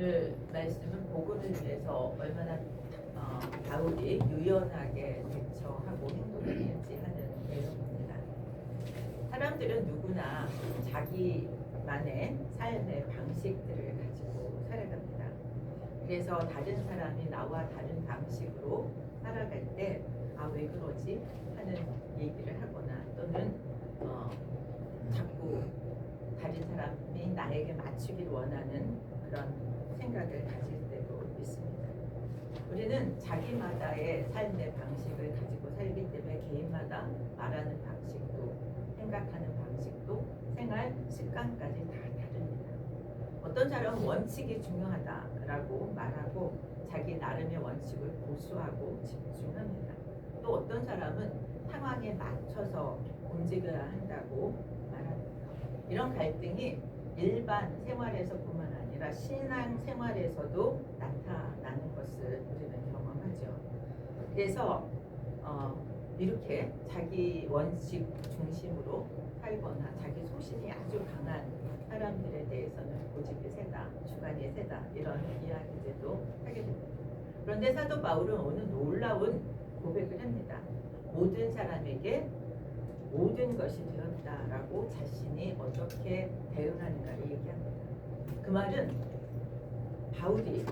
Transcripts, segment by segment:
오늘 말씀은 복음을 위해서 얼마나 바울이 유연하게 대처하고 행동했는지 하는 내용입니다. 사람들은 누구나 자기만의 삶의 방식들을 가지고 살아갑니다. 그래서 다른 사람이 나와 다른 방식으로 살아갈 때 왜 그러지? 하는 얘기를 하거나 또는 자꾸 다른 사람이 나에게 맞추길 원하는 그런 생각을 가질 때도 있습니다. 우리는 자기마다의 삶의 방식을 가지고 살기 때문에 개인마다 말하는 방식도 생각하는 방식도 생활 습관까지 다 다릅니다. 어떤 사람은 원칙이 중요하다라고 말하고 자기 나름의 원칙을 고수하고 집중합니다. 또 어떤 사람은 상황에 맞춰서 움직여야 한다고 말합니다. 이런 갈등이 일반 생활에서뿐만 아니라 신앙 생활에서도 나타나는 것을 우리는 경험하죠. 그래서 이렇게 자기 원칙 중심으로 살거나 자기 소신이 아주 강한 사람들에 대해서는 고집이 세다, 주관이 세다 이런 이야기들도 하게 됩니다. 그런데 사도 바울은 오늘 놀라운 고백을 합니다. 모든 사람에게 모든 것이 되었다라고 자신이 어떻게 대응하는가를 얘기합니다. 그 말은 바울이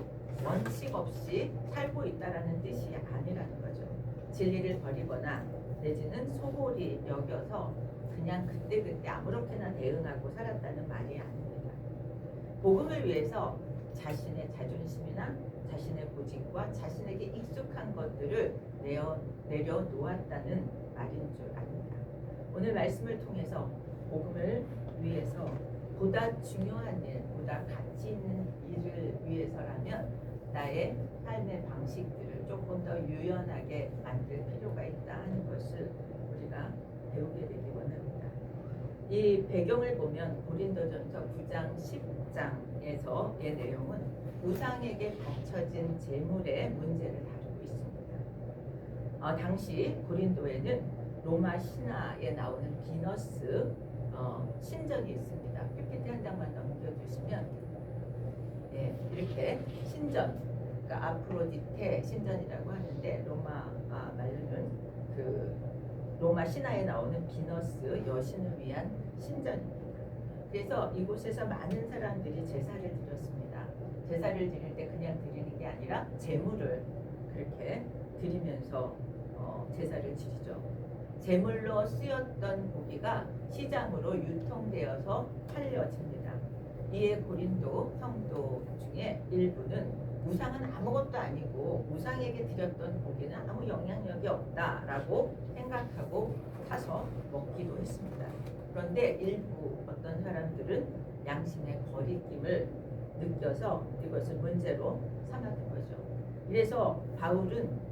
원칙 없이 살고 있다라는 뜻이 아니라는 거죠. 진리를 버리거나 내지는 소홀히 여겨서 그냥 그때그때 아무렇게나 대응하고 살았다는 말이 아닙니다. 복음을 위해서 자신의 자존심이나 자신의 고집과 자신에게 익숙한 것들을 내려놓았다는 말인 줄 압니다. 오늘 말씀을 통해서 복음을 위해서 보다 중요한 일, 보다 가치 있는 일을 위해서라면 나의 삶의 방식들을 조금 더 유연하게 만들 필요가 있다 하는 것을 우리가 배우게 되기 원합니다. 이 배경을 보면 고린도전서 9장 10장에서의 내용은 우상에게 바쳐진 재물의 문제를 다루고 있습니다. 당시 고린도에는 로마 신화에 나오는 비너스 신전이 있습니다. PPT 한 장만 넘겨주시면 이렇게 신전, 그러니까 아프로디테 신전이라고 하는데 로마 말로는 그 로마 신화에 나오는 비너스 여신을 위한 신전입니다. 그래서 이곳에서 많은 사람들이 제사를 드렸습니다. 제사를 드릴 때 그냥 드리는 게 아니라 제물을 그렇게 드리면서 제사를 드리죠. 제물로 쓰였던 고기가 시장으로 유통되어서 팔려집니다. 이에 고린도 성도 중에 일부는 우상은 아무것도 아니고 우상에게 드렸던 고기는 아무 영향력이 없다라고 생각하고 가서 먹기도 했습니다. 그런데 일부 어떤 사람들은 양심의 거리낌을 느껴서 이것을 문제로 삼았던 거죠. 그래서 바울은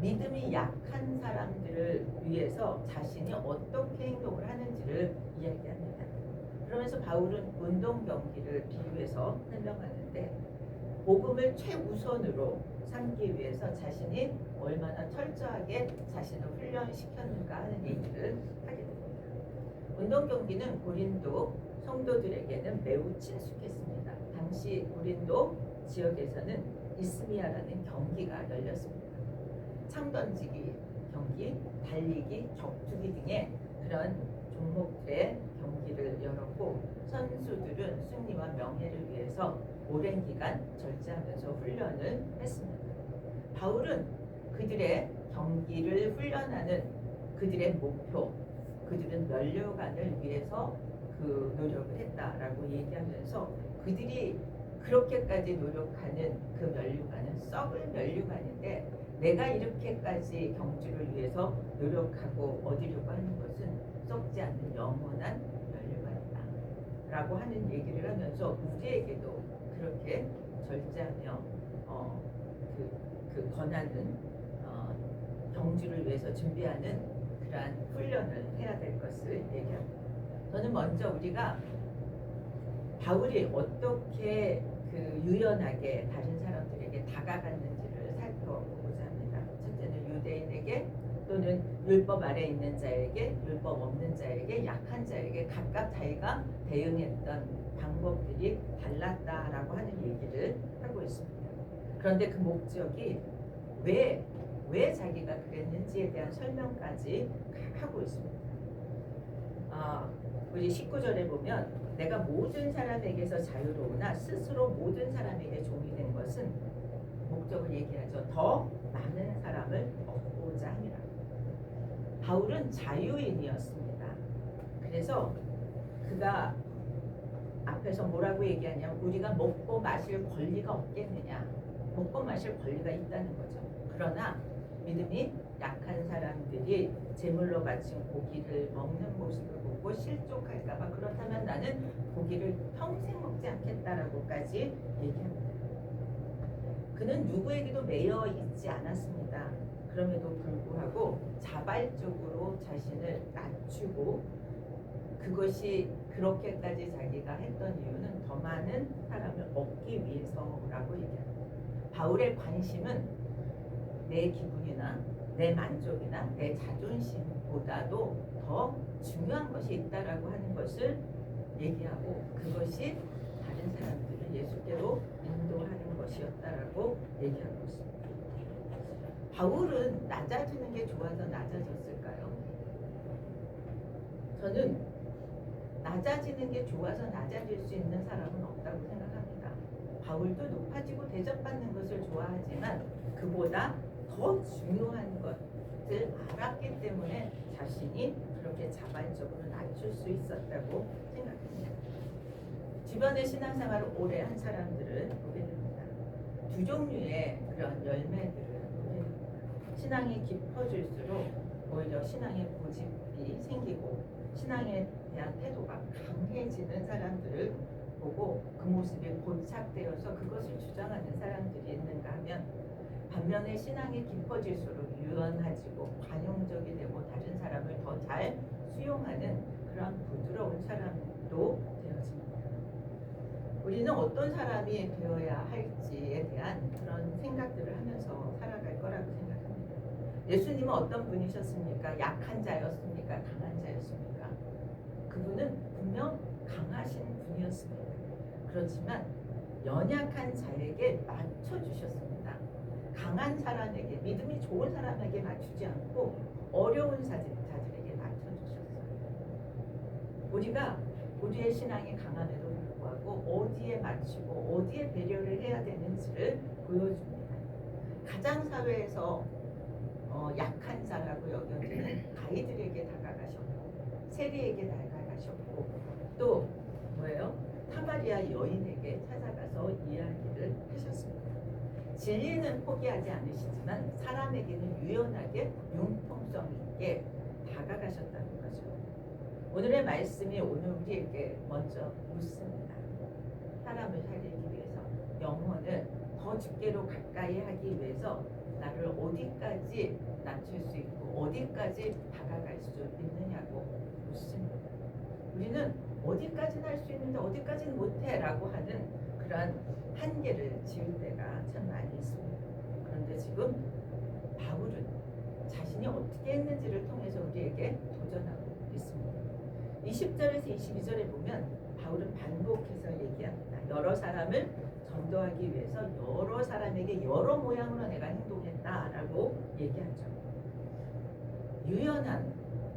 믿음이 약한 사람들을 위해서 자신이 어떻게 행동을 하는지를 이야기합니다. 그러면서 바울은 운동 경기를 비유해서 설명하는데 복음을 최우선으로 삼기 위해서 자신이 얼마나 철저하게 자신을 훈련시켰는가 하는 얘기를 하게 됩니다. 운동 경기는 고린도 성도들에게는 매우 친숙했습니다. 당시 고린도 지역에서는 이스미아라는 경기가 열렸습니다. 창 던지기 경기, 달리기, 격투기 등의 그런 종목들의 경기를 열었고 선수들은 승리와 명예를 위해서 오랜 기간 절제하면서 훈련을 했습니다. 바울은 그들의 경기를 훈련하는 그들의 목표, 그들은 면류관을 위해서 그 노력을 했다라고 얘기하면서 그들이 그렇게까지 노력하는 그 면류관은 썩을 면류관인데 내가 이렇게까지 경주를 위해서 노력하고 얻으려고 하는 것은 썩지 않는 영원한 면류관이다 라고 하는 얘기를 하면서 우리에게도 그렇게 절제하며 그 권하는 경주를 위해서 준비하는 그러한 훈련을 해야 될 것을 얘기합니다. 저는 먼저 우리가 바울이 어떻게 그 유연하게 다른 사람들에게 다가갔는지를 살펴보고자 합니다. 첫째는 유대인에게 또는 율법 아래 있는 자에게, 율법 없는 자에게, 약한 자에게 각각 자기가 대응했던 방법들이 달랐다라고 하는 얘기를 하고 있습니다. 그런데 그 목적이 왜 자기가 그랬는지에 대한 설명까지 하고 있습니다. 우리 19절에 보면 내가 모든 사람에게서 자유로우나 스스로 모든 사람에게 종이 된 것은 목적을 얘기하죠. 더 많은 사람을 얻고자 함이라. 바울은 자유인이었습니다. 그래서 그가 앞에서 뭐라고 얘기하냐면 우리가 먹고 마실 권리가 없겠느냐. 먹고 마실 권리가 있다는 거죠. 그러나 믿음이 약한 사람들이 제물로 바친 고기를 먹는 모습을 보고 실족할까봐 그렇다면 나는 고기를 평생 먹지 않겠다라고까지 얘기합니다. 그는 누구에게도 매여 있지 않았습니다. 그럼에도 불구하고 자발적으로 자신을 낮추고 그것이 그렇게까지 자기가 했던 이유는 더 많은 사람을 얻기 위해서라고 얘기합니다. 바울의 관심은 내 기분이나 내 만족이나 내 자존심보다도 더 중요한 것이 있다라고 하는 것을 얘기하고 그것이 다른 사람들을 예수께로 인도하는 것이었다라고 얘기하고 있습니다. 바울은 낮아지는 게 좋아서 낮아졌을까요? 저는 낮아지는 게 좋아서 낮아질 수 있는 사람은 없다고 생각합니다. 바울도 높아지고 대접받는 것을 좋아하지만 그보다 더 중요한 것을 알았기 때문에 자신이 그렇게 자발적으로 낮출 수 있었다고 생각합니다. 주변의 신앙생활을 오래 한 사람들은 보게 됩니다. 두 종류의 그런 열매들을 보게 됩니다. 신앙이 깊어질수록 오히려 신앙의 고집이 생기고 신앙에 대한 태도가 강해지는 사람들을 보고 그 모습이 고착되어서 그것을 주장하는 사람들이 있는가 하면 반면에 신앙이 깊어질수록 유연해지고 관용적이 되고 다른 사람을 더 잘 수용하는 그런 부드러운 사람도 되어집니다. 우리는 어떤 사람이 되어야 할지에 대한 그런 생각들을 하면서 살아갈 거라고 생각합니다. 예수님은 어떤 분이셨습니까? 약한 자였습니까? 강한 자였습니까? 그분은 분명 강하신 분이었습니다. 그렇지만 연약한 자에게 맞춰주셨습니다. 강한 사람에게, 믿음이 좋은 사람에게 맞추지 않고 어려운 자들에게 맞춰주셨어요. 우리가 우리의 신앙이 강함에도 불구하고 어디에 맞추고 어디에 배려를 해야 되는지를 보여줍니다. 가장 사회에서 약한 자라고 여겨지는 아이들에게 다가가셨고 세리에게 다가가셨고 또 뭐예요? 타마리아 여인에게 찾아가서 이야기를 하셨습니다. 진리는 포기하지 않으시지만 사람에게는 유연하게 융통성 있게 다가가셨다는 거죠. 오늘의 말씀이 오늘 우리에게 먼저 묻습니다. 사람을 살리기 위해서 영혼을 더 주께로 가까이 하기 위해서 나를 어디까지 낮출 수 있고 어디까지 다가갈 수 있느냐고 묻습니다. 우리는 어디까지는 할 수 있는데 어디까지는 못해 라고 하는 그러한 한계를 지을 때가 참 많이 있습니다. 그런데 지금 바울은 자신이 어떻게 했는지를 통해서 우리에게 도전하고 있습니다. 20절에서 22절에 보면 바울은 반복해서 얘기합니다. 여러 사람을 전도하기 위해서 여러 사람에게 여러 모양으로 내가 행동했다라고 얘기하죠. 유연한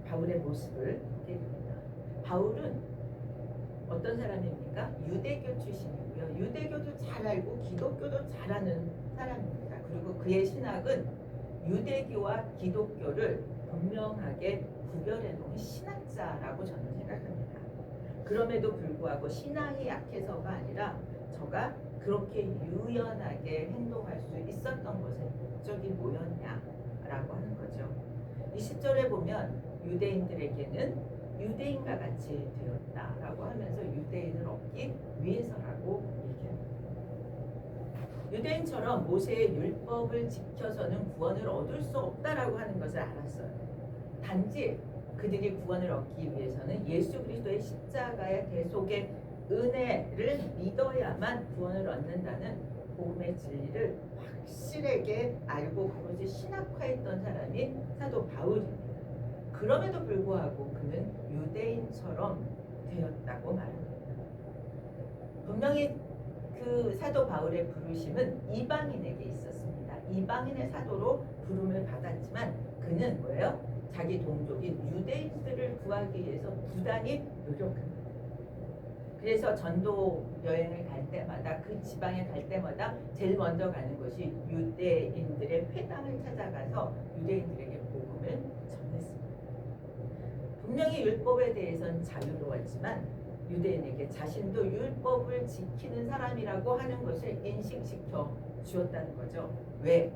바울의 모습을 보게 됩니다. 바울은 어떤 사람입니까? 유대교 출신이고요. 유대교도 잘 알고 기독교도 잘 아는 사람입니다. 그리고 그의 신학은 유대교와 기독교를 분명하게 구별해 놓은 신학자라고 저는 생각합니다. 그럼에도 불구하고 신앙이 약해서가 아니라 저가 그렇게 유연하게 행동할 수 있었던 것의 목적이 뭐였냐라고 하는 거죠. 20절에 보면 유대인들에게는 유대인과 같이 되었다라고 하면서 유대인을 얻기 위해서라고 얘기합니다. 유대인처럼 모세의 율법을 지켜서는 구원을 얻을 수 없다라고 하는 것을 알았어요. 단지 그들이 구원을 얻기 위해서는 예수 그리스도의 십자가의 대속의 은혜를 믿어야만 구원을 얻는다는 복음의 진리를 확실하게 알고 그것이 신학화했던 사람이 사도 바울입니다. 그럼에도 불구하고 그는 유대인처럼 되었다고 말합니다. 분명히 그 사도 바울의 부르심은 이방인에게 있었습니다. 이방인의 사도로 부름을 받았지만 그는 뭐예요? 자기 동족인 유대인들을 구하기 위해서 부단히 노력합니다. 그래서 전도 여행을 갈 때마다 그 지방에 갈 때마다 제일 먼저 가는 것이 유대인들의 회당을 찾아가서 유대인들에게 복음을 전했습니다. 분명히 율법에 대해서는 자유로웠지만 유대인에게 자신도 율법을 지키는 사람이라고 하는 것을 인식시켜 주었다는 거죠. 왜?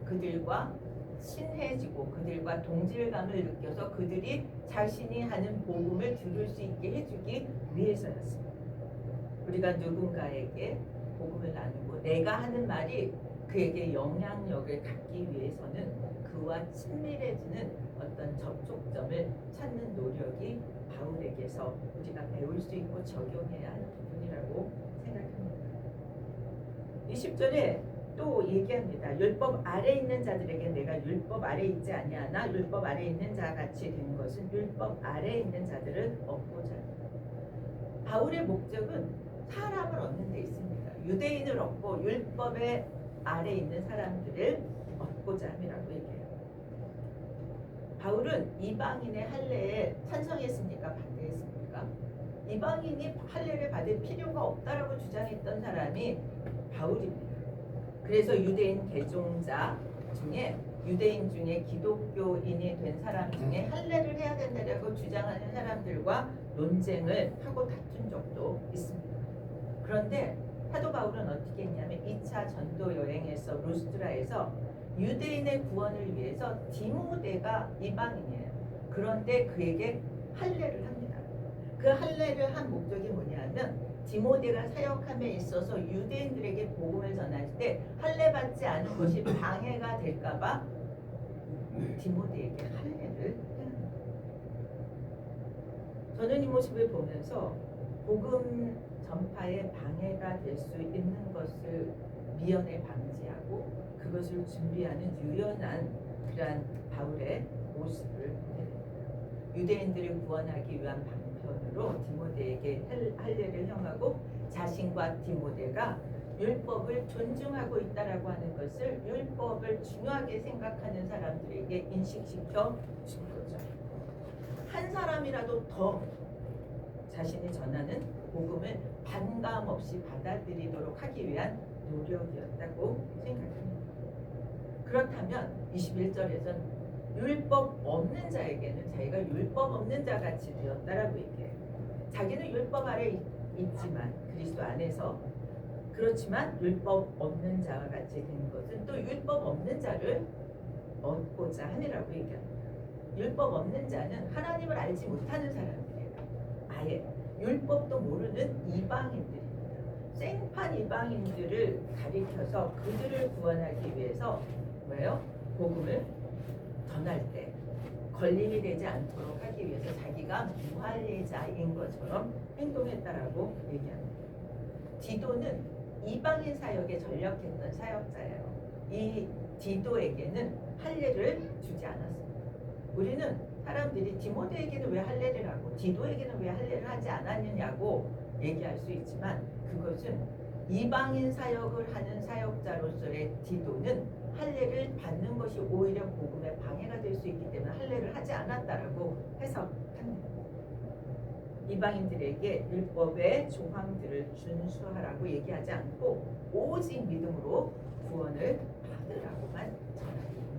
그들과 친해지고 그들과 동질감을 느껴서 그들이 자신이 하는 복음을 들을 수 있게 해주기 위해서였습니다. 우리가 누군가에게 복음을 나누고 내가 하는 말이 그에게 영향력을 갖기 위해서는 그와 친밀해지는 어떤 접촉점을 찾는 노력이 바울에게서 우리가 배울 수 있고 적용해야 하는 부분이라고 생각합니다. 20절에 또 얘기합니다. 율법 아래 있는 자들에게 내가 율법 아래 있지 아니하나 율법 아래 있는 자 같이 된 것은 율법 아래 있는 자들을 얻고자 합니다. 바울의 목적은 사람을 얻는 데 있습니다. 유대인을 얻고 율법의 아래 있는 사람들을 얻고자 함이라고 얘기해요. 바울은 이방인의 할례에 찬성했습니까? 반대했습니까? 이방인이 할례를 받을 필요가 없다라고 주장했던 사람이 바울입니다. 그래서 유대인 개종자 중에 유대인 중에 기독교인이 된 사람 중에 할례를 해야 된다고 주장하는 사람들과 논쟁을 하고 다툰 적도 있습니다. 그런데 사도 바울은 어떻게 했냐면 2차 전도 여행에서 루스드라에서 유대인의 구원을 위해서 디모데가 이방인이에요. 그런데 그에게 할례를 합니다. 그 할례를 한 목적이 뭐냐면 디모데가 사역함에 있어서 유대인들에게 복음을 전할 때 할례 받지 않은 것이 방해가 될까봐 디모데에게 할례를 해요. 저는 이 모습을 보면서 복음 전파에 방해가 될 수 있는 것을 미연에 방지하고 그것을 준비하는 유연한 그러한 바울의 모습을 보게 됩니다. 유대인들을 구원하기 위한 방편으로 디모데에게 할례를 형하고 자신과 디모데가 율법을 존중하고 있다라고 하는 것을 율법을 중요하게 생각하는 사람들에게 인식시켜 준 거죠. 한 사람이라도 더 자신이 전하는 복음을 반감 없이 받아들이도록 하기 위한 노력이었다고 생각합니다. 그렇다면 21절에서는 율법 없는 자에게는 자기가 율법 없는 자 같이 되었다라고 얘기해요. 자기는 율법 아래 있지만 그리스도 안에서 그렇지만 율법 없는 자와 같이 된 것은 또 율법 없는 자를 얻고자 함이라고 얘기합니다. 율법 없는 자는 하나님을 알지 못하는 사람들이에요. 아예 율법도 모르는 이방인들입니다. 생판 이방인들을 가리켜서 그들을 구원하기 위해서 뭐예요? 복음을 전할 때 걸림이 되지 않도록 하기 위해서 자기가 무할례자인 것처럼 행동했다라고 얘기합니다. 디도는 이방인 사역에 전력했던 사역자예요. 이 디도에게는 할례를 주지 않았습니다. 우리는 사람들이 디모데에게는 왜 할례를 하고 디도에게는 왜 할례를 하지 않았느냐고 얘기할 수 있지만 그것은 이방인 사역을 하는 사역자로서의 디도는 할례를 받는 것이 오히려 복음에 방해가 될 수 있기 때문에 할례를 하지 않았다라고 해석합니다. 이방인들에게 율법의 조항들을 준수하라고 얘기하지 않고 오직 믿음으로 구원을 받으라고만 전하는 거죠.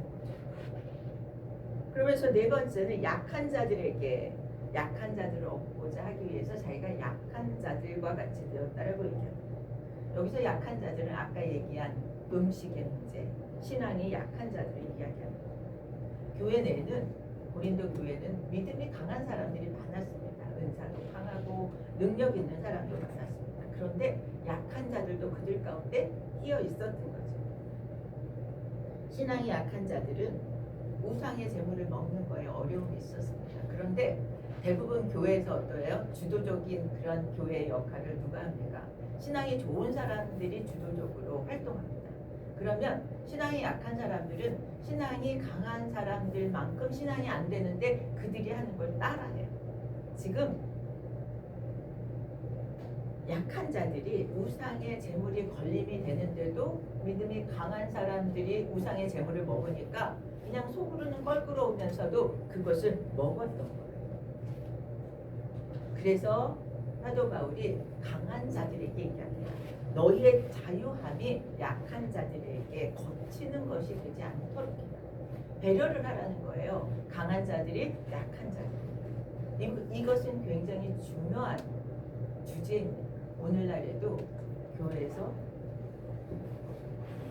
그러면서 네 번째는 약한 자들에게 약한 자들을 얻고자 하기 위해서 자기가 약한 자들과 같이 되었다라고 얘기합니다. 여기서 약한 자들은 아까 얘기한 음식의 문제, 신앙이 약한 자들을 이야기합니다. 교회 내에는 고린도 교회는 믿음이 강한 사람들이 많았습니다. 은사도 강하고 능력 있는 사람도 많았습니다. 그런데 약한 자들도 그들 가운데 끼어 있었던 거죠. 신앙이 약한 자들은 우상의 제물을 먹는 거에 어려움이 있었습니다. 그런데 대부분 교회에서 어떠해요? 주도적인 그런 교회의 역할을 누가 합니까? 신앙이 좋은 사람들이 주도적으로 활동합니다. 그러면 신앙이 약한 사람들은 신앙이 강한 사람들만큼 신앙이 안 되는데 그들이 하는 걸 따라해요. 지금 약한 자들이 우상의 재물이 걸림이 되는데도 믿음이 강한 사람들이 우상의 재물을 먹으니까 그냥 속으로는 껄끄러우면서도 그것을 먹었던 거예요. 그래서 사도 바울이 강한 자들에게 얘기합니다. 너희의 자유함이 약한 자들에게 거치는 것이 되지 않도록 해라. 배려를 하라는 거예요. 강한 자들이 약한 자들. 이것은 굉장히 중요한 주제입니다. 오늘날에도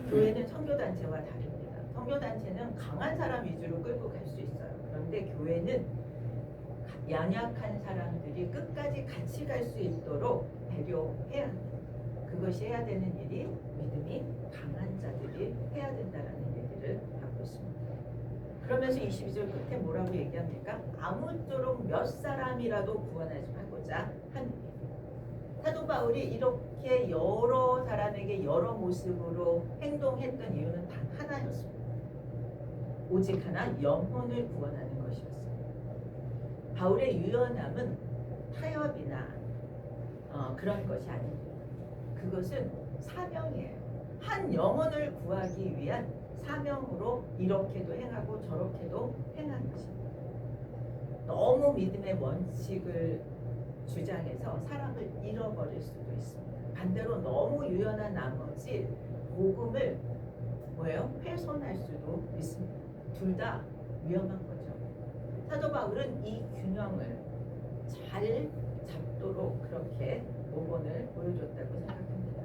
교회는 선교단체와 다릅니다. 선교단체는 강한 사람 위주로 끌고 갈 수 있어요. 그런데 교회는 연약한 사람들이 끝까지 같이 갈 수 있도록 배려해야 합니다. 그것이 해야 되는 일이 믿음이 강한 자들이 해야 된다는 얘기를 하고 있습니다. 그러면서 22절 끝에 뭐라고 얘기합니까? 아무쪼록 몇 사람이라도 구원하고자 하는. 사도 바울이 이렇게 여러 사람에게 여러 모습으로 행동했던 이유는 단 하나였습니다. 오직 하나, 영혼을 구원하는 것이었습니다. 바울의 유연함은 타협이나 그런 것이 아닙니다. 그것은 사명이에요. 한 영혼을 구하기 위한 사명으로 이렇게도 행하고 저렇게도 행하는 것입니다. 너무 믿음의 원칙을 주장해서 사람을 잃어버릴 수도 있습니다. 반대로 너무 유연한 나머지 복음을 훼손할 수도 있습니다. 둘 다 위험한 거죠. 사도 바울은 이 균형을 잘 잡도록 그렇게 모범을 보여줬다고 생각합니다.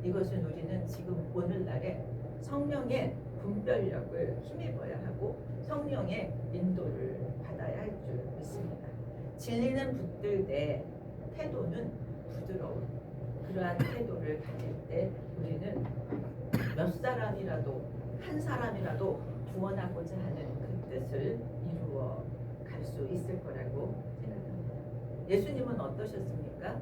이것은 우리는 지금 오늘날에 성령의 분별력을 힘입어야 하고 성령의 인도를 받아야 할 줄 믿습니다. 진리는 붙들 태도는 부드러운 그러한 태도를 가질 때 우리는 몇 사람이라도 한 사람이라도 구원하고자 하는 그 뜻을 이루어 갈 수 있을 거라고 생각합니다. 예수님은 어떠셨습니까?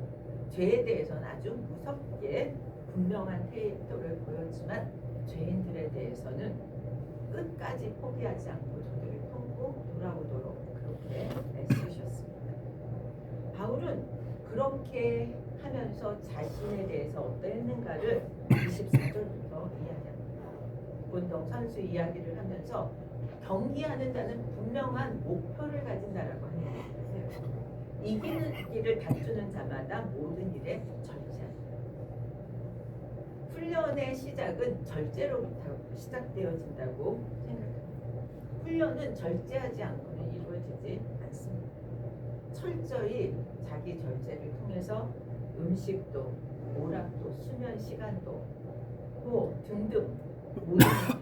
죄에 대해서는 아주 무섭게 분명한 태도를 보였지만 죄인들에 대해서는 끝까지 포기하지 않고 저들을 품고 돌아오도록 그렇게 애쓰셨습니다. 바울은 그렇게 하면서 자신에 대해서 어떠했는가를 24절부터 이야기합니다. 운동 선수 이야기를 하면서 경기하는 자는 분명한 목표를 가진다라고 하는 것이에요. 이기는 길을 다투는 자마다 모든 일에 절제한다. 훈련의 시작은 절제로부터 시작되어진다고 생각합니다. 훈련은 절제하지 않고는 이루어지지 않습니다. 철저히 자기 절제를 통해서 음식도, 오락도, 수면 시간도, 등등 모든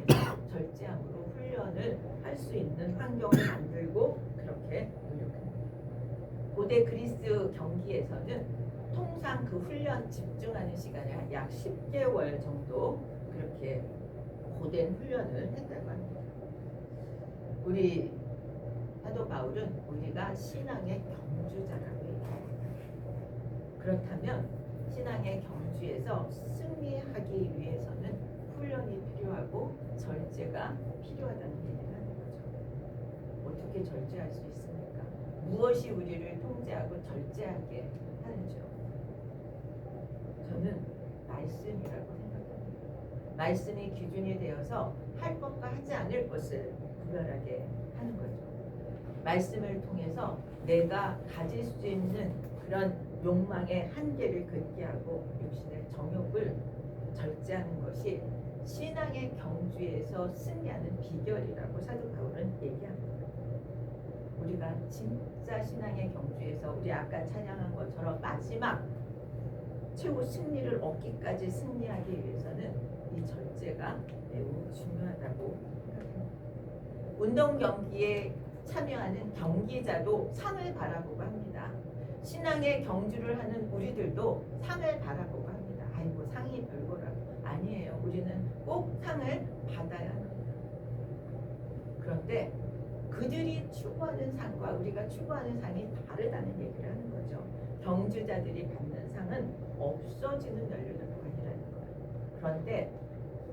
것에서 절제함으로 훈련을 할 수 있는 환경을 만들고 그렇게 노력합니다. 고대 그리스 경기에서는 통상 그 훈련 집중하는 시간이 약 10개월 정도 그렇게 고된 훈련을 했다고 합니다. 우리 사도 바울은 우리가 신앙의 경주자라고 얘기합니다. 그렇다면 신앙의 경주에서 승리하기 위해서는 훈련이 필요하고 절제가 필요하다는 얘기를 하는 거죠. 어떻게 절제할 수 있습니까? 무엇이 우리를 통제하고 절제하게 하는지요? 저는 말씀이라고 생각합니다. 말씀이 기준이 되어서 할 것과 하지 않을 것을 구별하게 하는 거죠. 말씀을 통해서 내가 가질 수 있는 그런 욕망의 한계를 긋게 하고 육신의 정욕을 절제하는 것이 신앙의 경주에서 승리하는 비결이라고 사도 바울은 얘기합니다. 우리가 진짜 신앙의 경주에서 우리 아까 찬양한 것처럼 마지막 최고 승리를 얻기까지 승리하기 위해서는 이 절제가 매우 중요하다고 생각합니다. 운동 경기에 참여하는 경기자도 상을 바라보고 합니다. 신앙의 경주를 하는 우리들도 상을 바라보고 합니다. 아이고 상이 별거라고. 아니에요. 우리는 꼭 상을 받아야 합니다. 그런데 그들이 추구하는 상과 우리가 추구하는 상이 다르다는 얘기를 하는 거죠. 경주자들이 받는 상은 없어지는 연료관이라는 거예요. 그런데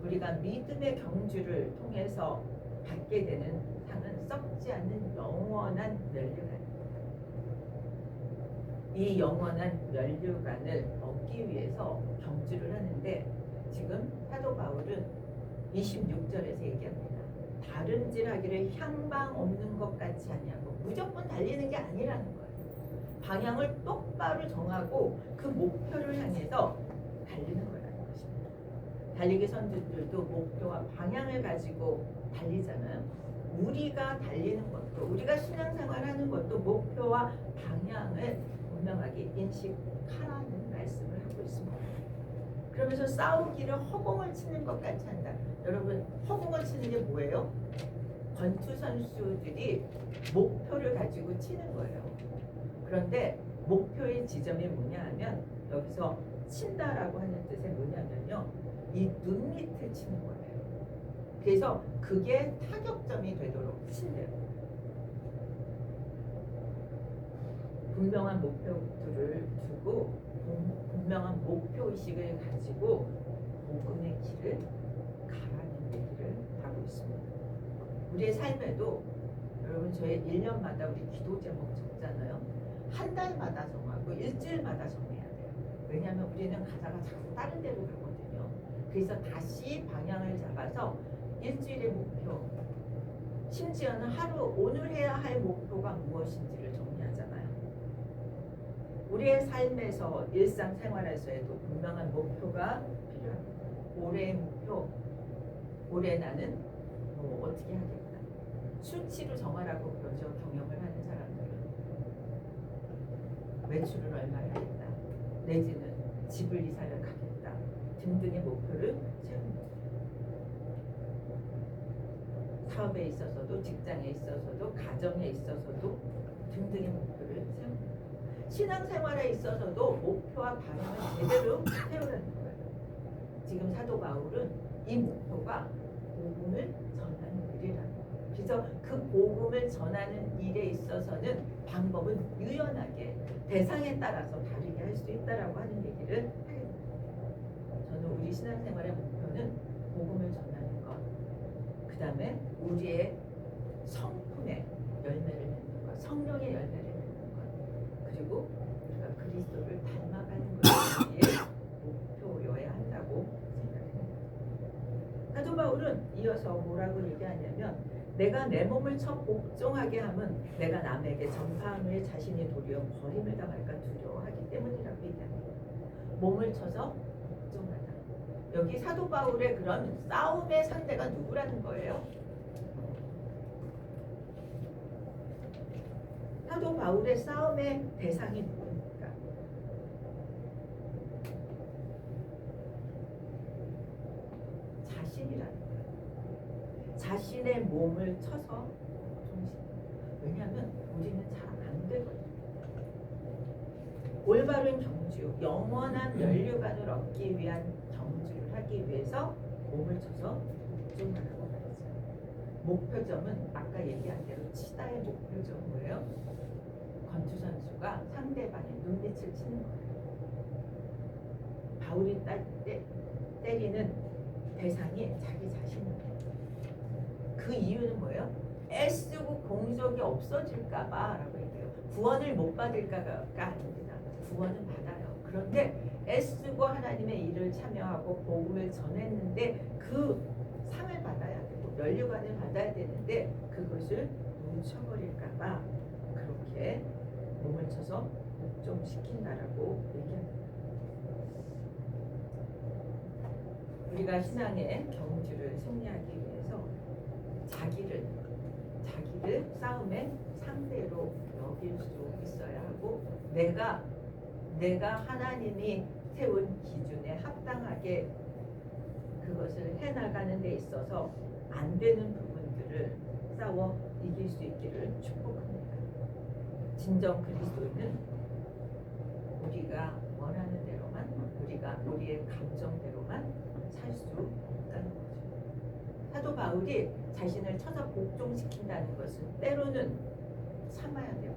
우리가 믿음의 경주를 통해서 받게 되는 상은 썩지 않는 영원한 연료관입니다. 이 영원한 면류관을 얻기 위해서 경주를 하는데 지금 사도 바울은 26절에서 얘기합니다. 다름질하기를 향방 없는 것 같이 하냐고. 무조건 달리는 게 아니라는 거예요. 방향을 똑바로 정하고 그 목표를 향해서 달리는 거라는 것입니다. 달리기 선수들도 목표와 방향을 가지고 달리잖아요. 우리가 달리는 것도, 우리가 신앙생활하는 것도 목표와 방향을 분명하게 인식하라는 말씀을 하고 있습니다. 그러면서 싸우기를 허공을 치는 것 같이 한다. 여러분, 허공을 치는 게 뭐예요? 권투 선수들이 목표를 가지고 치는 거예요. 그런데 목표의 지점이 뭐냐 하면 여기서 친다라고 하는 뜻이 뭐냐면요, 이 눈 밑을 치는 거예요. 그래서 그게 타격점이 되도록 친대요. 분명한 목표들을 두고 분명한 목표의식을 가지고 복음의 길을 가라는 얘기를 하고 있습니다. 우리의 삶에도 여러분, 저희 1년마다 우리 기도 제목 적잖아요. 한 달마다 정하고 일주일마다 정해야 돼요. 왜냐하면 우리는 가다가 자꾸 다른 데로 가거든요. 그래서 다시 방향을 잡아서 일주일의 목표, 심지어는 하루 오늘 해야 할 목표가 무엇인지를 정리하잖아요. 우리의 삶에서 일상생활에서에도 분명한 목표가 필요합니다. 올해의 목표, 올해 나는 뭐 어떻게 하겠다. 수치로 정하라고 그러죠. 경영을 하는 사람들은. 매출을 얼마 하겠다. 내지는 집을 이사를 가겠다. 등등의 목표를 세웁니다. 사업에 있어서도, 직장에 있어서도, 가정에 있어서도 등등의 목표를 세웁니다. 신앙생활에 있어서도 목표와 방향을 제대로 세우라는 거예요. 지금 사도 바울은 이 목표가 복음을 전하는 일이라는 거예요. 그래서 그 복음을 전하는 일에 있어서는 방법은 유연하게 대상에 따라서 다르게 할 수 있다라고 하는 얘기를 하겠습니다. 저는 우리 신앙생활의 목표는 복음을 전하는 것, 그 다음에 우리의 성품의 열매를 맺는 것, 성령의 열매를 맺는 것, 그리고 우리가 그리스도를 닮아가는 것이 목표여야 한다고 생각합니다. 사도 바울은 이어서 뭐라고 얘기하냐면, 내가 내 몸을 쳐 복종하게 함은 내가 남에게 전파함을 자신이 도리어 버림을 당할까 두려워하기 때문이라고 얘기합니다. 몸을 쳐서 복종하다. 여기 사도 바울의 그런 싸움의 상대가 누구라는 거예요? 사도 바울의 싸움의 대상이 누굽니까? 자신이라는 거예요. 자신의 몸을 쳐서 왜냐하면 우리는 잘 안 되거든요. 올바른 경주, 영원한 면류관을 얻기 위한 경주를 하기 위해서 몸을 쳐서 복종하라고 말했어요. 목표점은 아까 얘기한 대로 치다의 목표점은 뭐예요? 권투 선수가 상대방의 눈빛을 치는 거예요. 바울이 때리는 대상이 자기 자신이에요. 그 이유는 뭐예요? 애쓰고 공적이 없어질까봐 라고 얘기해요. 구원을 못 받을까가 아닙니다. 구원은 받아요. 그런데 애쓰고 하나님의 일을 참여하고 복음을 전했는데 그 상을 받아야 되고 면류관을 받아야 되는데 그것을 놓쳐버릴까봐 그렇게 몸을 쳐서 복종시킨다라고 얘기합니다. 우리가 신앙의 경주를 승리하기 위해서 자기를 싸움의 상대로 여길 수 있어야 하고, 내가 하나님이 세운 기준에 합당하게 그것을 해나가는 데 있어서 안 되는 부분들을 싸워 이길 수 있기를 축복합니다. 진정 그리스도인은 우리가 원하는 대로만, 우리의 감정대로만 살 수 없다는 거죠. 사도 바울이 자신을 쳐서 복종시킨다는 것은 때로는 참아야 되고,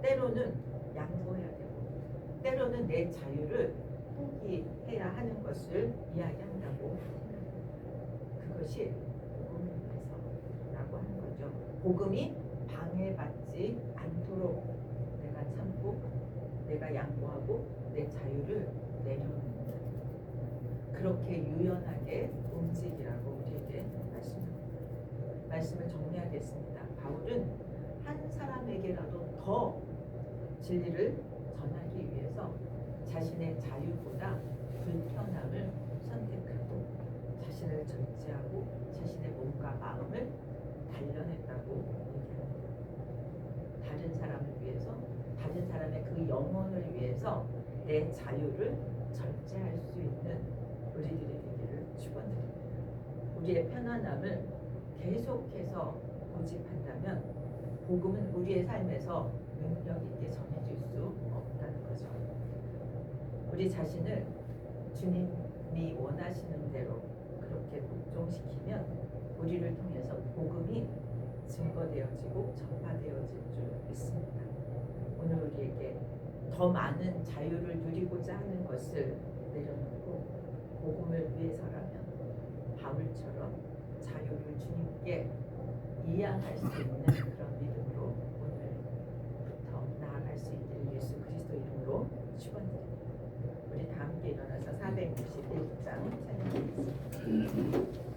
때로는 양보해야 되고, 때로는 내 자유를 포기해야 하는 것을 이야기한다고 생각합니다. 그것이 복음을 위해서라고 하는 거죠. 복음이 방해받지 않도록 내가 참고 내가 양보하고 내 자유를 내려놓는다. 그렇게 유연하게 움직이라고 우리에게 말씀을 정리하겠습니다. 바울은 한 사람에게라도 더 진리를 전하기 위해서 자신의 자유보다 불편함을 선택하고 자신을 절제하고 자신의 몸과 마음을 단련했다고 얘기합니다. 다른 사람을 위해서, 다른 사람의 그 영혼을 위해서 내 자유를 절제할 수 있는 우리들이 되기를 축원드립니다. 우리의 편안함을 계속해서 고집한다면 복음은 우리의 삶에서 능력 있게 전해질 수 없다는 거죠. 우리 자신을 주님이 원하시는 대로 그렇게 복종시키면 우리를 통해서 복음이 증거되어지고 전파되어질 줄 믿습니다. 오늘 우리에게 더 많은 자유를 누리고자 하는 것을 내려놓고 복음을 위해서라면 바울처럼 자유를 주님께 이양할 수 있는 그런 믿음으로 오늘부터 나아갈 수 있기를 예수 그리스도 이름으로 축원드립니다. 우리 다 함께 일어나서 461장 찬양하겠습니다.